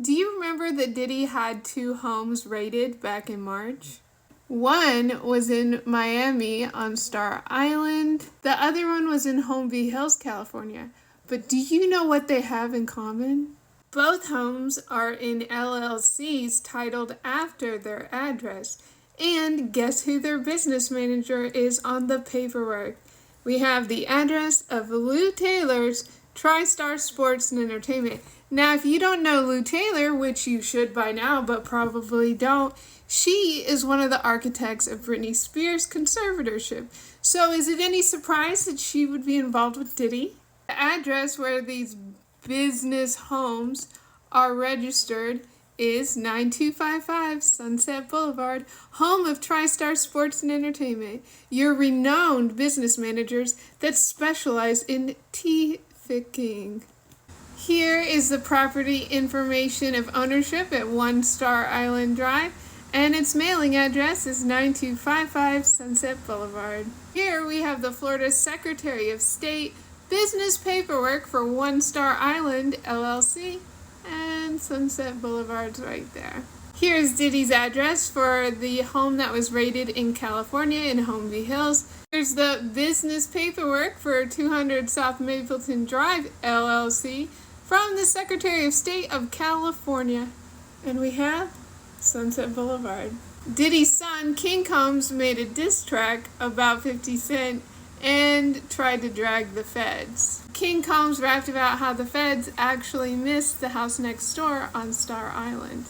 Do you remember that Diddy had 2 homes raided back in March? One was in Miami on Star Island. The other one was in Homeview Hills, California. But do you know what they have in common? Both homes are in LLCs titled after their address. And guess who their business manager is on the paperwork? We have the address of Lou Taylor's TriStar Sports and Entertainment. Now, if you don't know Lou Taylor, which you should by now, but probably don't, she is one of the architects of Britney Spears' conservatorship. So is it any surprise that she would be involved with Diddy? The address where these business homes are registered is 9255 Sunset Boulevard, home of TriStar Sports and Entertainment, your renowned business managers that specialize in tea-ficking. Here is the property information of ownership at 1 Star Island Drive, and its mailing address is 9255 Sunset Boulevard. Here we have the Florida Secretary of State business paperwork for 1 Star Island LLC, and Sunset Boulevard's right there. Here's Diddy's address for the home that was raided in California in Homeview Hills. Here's the business paperwork for 200 South Mapleton Drive LLC from the Secretary of State of California. And we have Sunset Boulevard. Diddy's son, King Combs, made a diss track about 50 Cent and tried to drag the feds. King Combs rapped about how the feds actually missed the house next door on Star Island.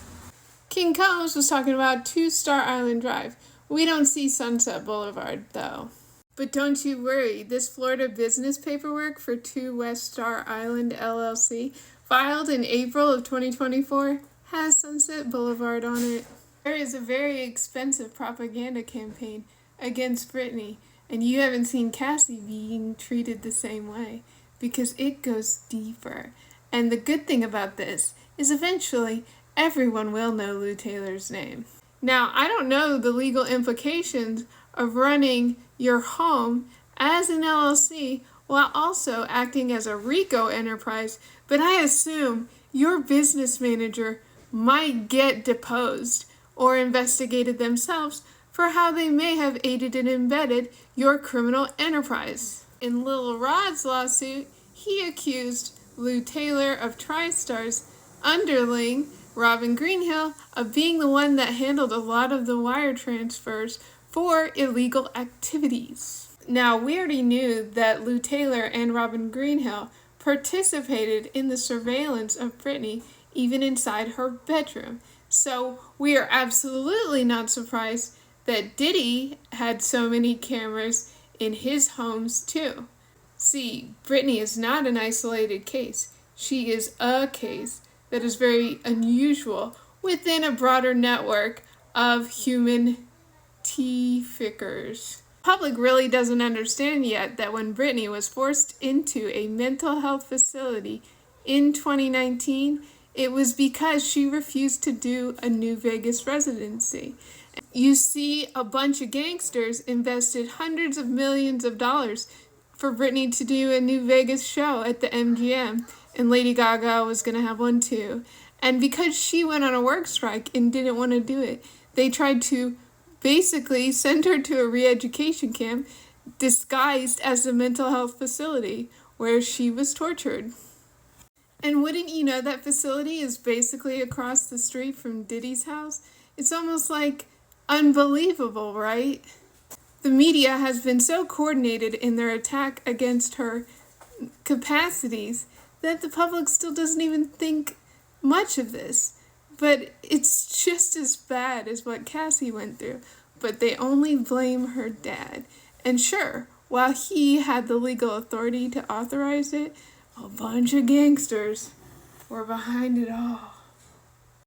King Combs was talking about 2 Star Island Drive. We don't see Sunset Boulevard, though. But don't you worry, this Florida business paperwork for 2 West Star Island LLC, filed in April of 2024, has Sunset Boulevard on it. There is a very expensive propaganda campaign against Britney, and you haven't seen Cassie being treated the same way, because it goes deeper. And the good thing about this is eventually everyone will know Lou Taylor's name. Now, I don't know the legal implications of running your home as an LLC while also acting as a RICO enterprise, but I assume your business manager might get deposed or investigated themselves for how they may have aided and abetted your criminal enterprise. In Lil Rod's lawsuit, he accused Lou Taylor of TriStar's underling, Robin Greenhill, of being the one that handled a lot of the wire transfers for illegal activities. Now, we already knew that Lou Taylor and Robin Greenhill participated in the surveillance of Britney even inside her bedroom. So we are absolutely not surprised that Diddy had so many cameras in his homes too. See, Britney is not an isolated case. She is a case that is very unusual within a broader network of human tea-fickers. The public really doesn't understand yet that when Britney was forced into a mental health facility in 2019, it was because she refused to do a New Vegas residency. You see, a bunch of gangsters invested hundreds of millions of dollars for Britney to do a New Vegas show at the MGM, and Lady Gaga was going to have one too. And because she went on a work strike and didn't want to do it, they tried to basically send her to a re-education camp disguised as a mental health facility where she was tortured. And wouldn't you know that facility is basically across the street from Diddy's house? It's almost like unbelievable, right? The media has been so coordinated in their attack against her capacities that the public still doesn't even think much of this. But it's just as bad as what Cassie went through. But they only blame her dad. And sure, while he had the legal authority to authorize it, a bunch of gangsters were behind it all.